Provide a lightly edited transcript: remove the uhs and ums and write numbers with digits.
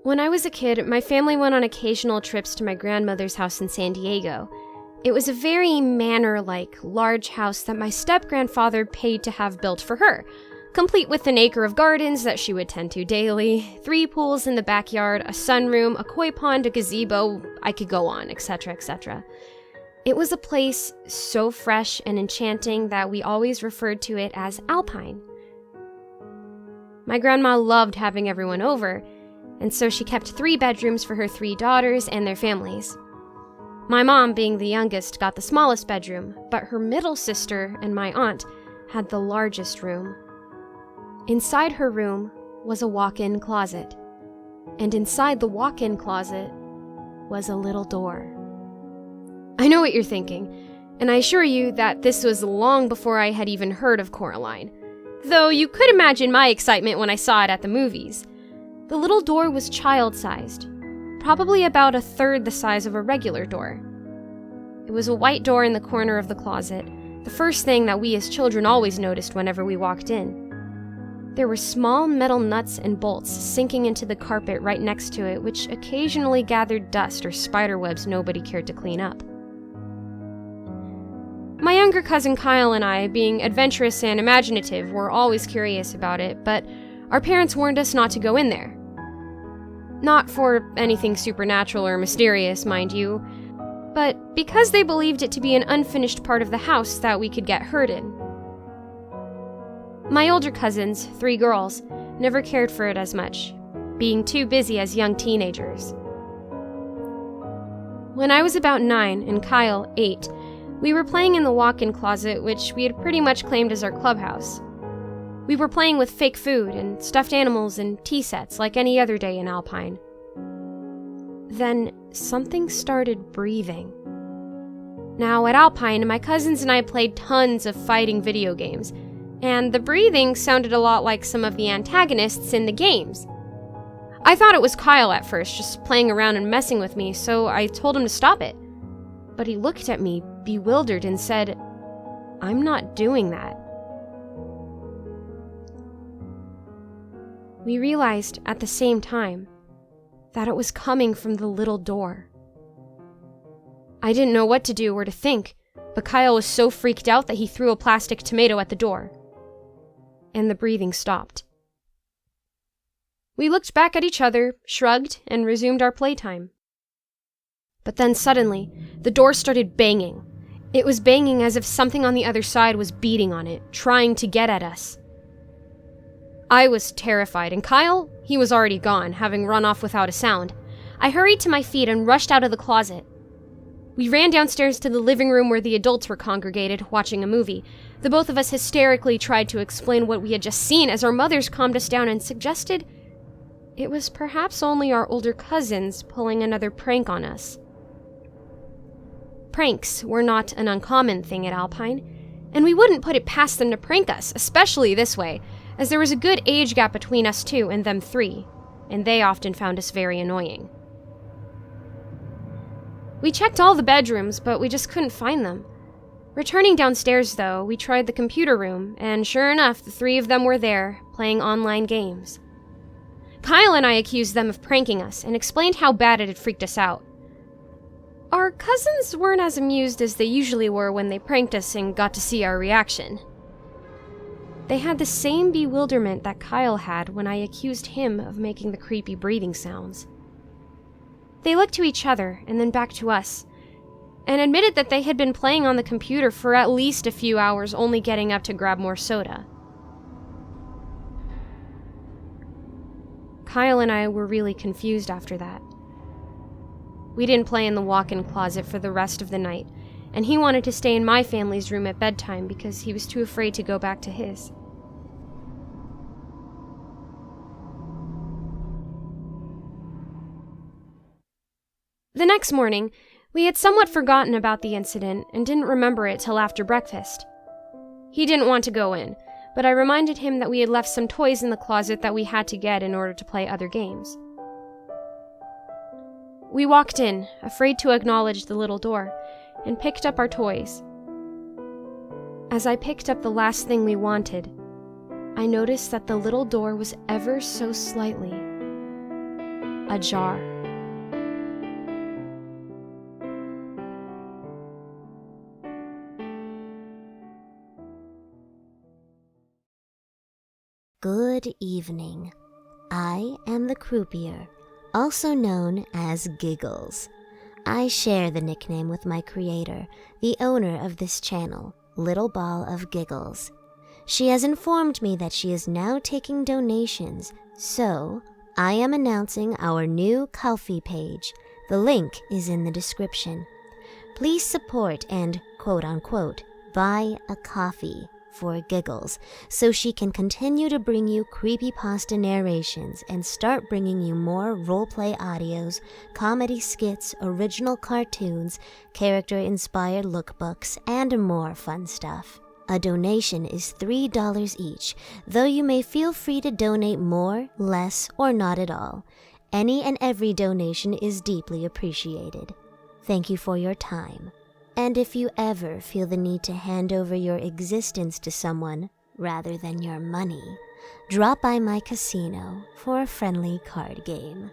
When I was a kid, my family went on occasional trips to my grandmother's house in San Diego. It was a very manor-like, large house that my step-grandfather paid to have built for her, complete with an acre of gardens that she would tend to daily, 3 pools in the backyard, a sunroom, a koi pond, a gazebo, I could go on, etc., etc. It was a place so fresh and enchanting that we always referred to it as Alpine. My grandma loved having everyone over, and so she kept 3 bedrooms for her 3 daughters and their families. My mom, being the youngest, got the smallest bedroom, but her middle sister and my aunt had the largest room. Inside her room was a walk-in closet, and inside the walk-in closet was a little door. I know what you're thinking, and I assure you that this was long before I had even heard of Coraline, though you could imagine my excitement when I saw it at the movies. The little door was child-sized, probably about 1/3 the size of a regular door. It was a white door in the corner of the closet, the first thing that we as children always noticed whenever we walked in. There were small metal nuts and bolts sinking into the carpet right next to it, which occasionally gathered dust or spiderwebs nobody cared to clean up. My younger cousin Kyle and I, being adventurous and imaginative, were always curious about it, but our parents warned us not to go in there. Not for anything supernatural or mysterious, mind you, but because they believed it to be an unfinished part of the house that we could get hurt in. My older cousins, 3 girls, never cared for it as much, being too busy as young teenagers. When I was about 9 and Kyle 8, we were playing in the walk-in closet, which we had pretty much claimed as our clubhouse. We were playing with fake food and stuffed animals and tea sets like any other day in Alpine. Then something started breathing. Now, at Alpine, my cousins and I played tons of fighting video games, and the breathing sounded a lot like some of the antagonists in the games. I thought it was Kyle at first, just playing around and messing with me, so I told him to stop it. But he looked at me, bewildered, and said, "I'm not doing that." We realized at the same time that it was coming from the little door. I didn't know what to do or to think, but Kyle was so freaked out that he threw a plastic tomato at the door. And the breathing stopped. We looked back at each other, shrugged, and resumed our playtime. But then suddenly, the door started banging. It was banging as if something on the other side was beating on it, trying to get at us. I was terrified, and Kyle, he was already gone, having run off without a sound. I hurried to my feet and rushed out of the closet. We ran downstairs to the living room where the adults were congregated, watching a movie. The both of us hysterically tried to explain what we had just seen as our mothers calmed us down and suggested it was perhaps only our older cousins pulling another prank on us. Pranks were not an uncommon thing at Alpine, and we wouldn't put it past them to prank us, especially this way, as there was a good age gap between us 2 and them 3, and they often found us very annoying. We checked all the bedrooms, but we just couldn't find them. Returning downstairs, though, we tried the computer room, and sure enough, the 3 of them were there, playing online games. Kyle and I accused them of pranking us, and explained how bad it had freaked us out. Our cousins weren't as amused as they usually were when they pranked us and got to see our reaction. They had the same bewilderment that Kyle had when I accused him of making the creepy breathing sounds. They looked to each other and then back to us, and admitted that they had been playing on the computer for at least a few hours, only getting up to grab more soda. Kyle and I were really confused after that. We didn't play in the walk-in closet for the rest of the night, and he wanted to stay in my family's room at bedtime because he was too afraid to go back to his. The next morning, we had somewhat forgotten about the incident and didn't remember it till after breakfast. He didn't want to go in, but I reminded him that we had left some toys in the closet that we had to get in order to play other games. We walked in, afraid to acknowledge the little door, and picked up our toys. As I picked up the last thing we wanted, I noticed that the little door was ever so slightly ajar. Good evening. I am the croupier, also known as Giggles. I share the nickname with my creator, the owner of this channel, LittleBallOfGiggles. She has informed me that she is now taking donations, so I am announcing our new Ko-fi page. The link is in the description. Please support and, quote-unquote, buy a coffee for Giggles, so she can continue to bring you creepypasta narrations and start bringing you more roleplay audios, comedy skits, original cartoons, character-inspired lookbooks, and more fun stuff. A donation is $3 each, though you may feel free to donate more, less, or not at all. Any and every donation is deeply appreciated. Thank you for your time. And if you ever feel the need to hand over your existence to someone rather than your money, drop by my casino for a friendly card game.